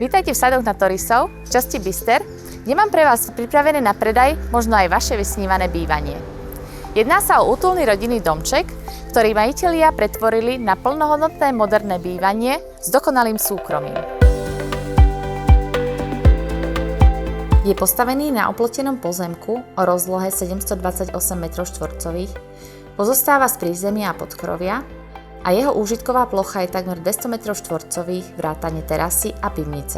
Vítajte v Sadoch nad Torisou, v časti Byster, kde mám pre vás pripravené na predaj možno aj vaše vysnívané bývanie. Jedná sa o útulný rodinný domček, ktorý majitelia pretvorili na plnohodnotné moderné bývanie s dokonalým súkromím. Je postavený na oplotenom pozemku o rozlohe 728 m2, pozostáva z prízemia a podkrovia a jeho úžitková plocha je takmer 200 m2 vrátane terasy a pivnice.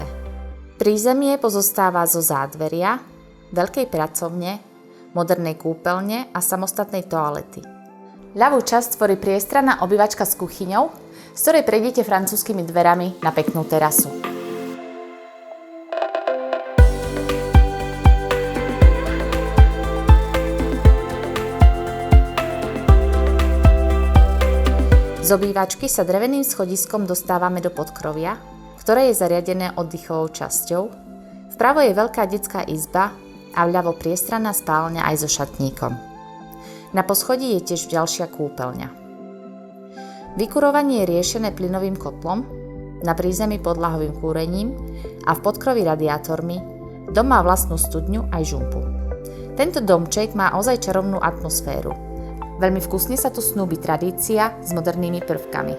Prízemie pozostáva zo zádveria, veľkej pracovne, modernej kúpeľne a samostatnej toalety. Ľavú časť tvorí priestranná obývačka s kuchyňou, z ktorej prejdete francúzskymi dverami na peknú terasu. Z obývačky sa dreveným schodiskom dostávame do podkrovia, ktoré je zariadené oddychovou časťou. Vpravo je veľká detská izba a vľavo priestranná spálňa aj so šatníkom. Na poschodí je tiež ďalšia kúpeľňa. Vykurovanie je riešené plynovým kotlom, na prízemí podlahovým kúrením a v podkroví radiátormi. Dom má vlastnú studňu aj žumpu. Tento domček má ozaj čarovnú atmosféru. Veľmi vkusne sa tu snúbi tradícia s modernými prvkami.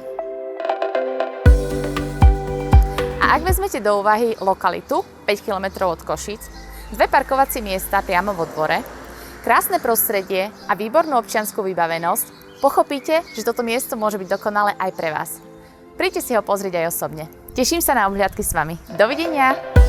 A ak vezmete do úvahy lokalitu 5 km od Košíc, 2 parkovacie miesta priamo vo dvore, krásne prostredie a výbornú občiansku vybavenosť, pochopíte, že toto miesto môže byť dokonalé aj pre vás. Príďte si ho pozrieť aj osobne. Teším sa na obhliadky s vami. Dovidenia!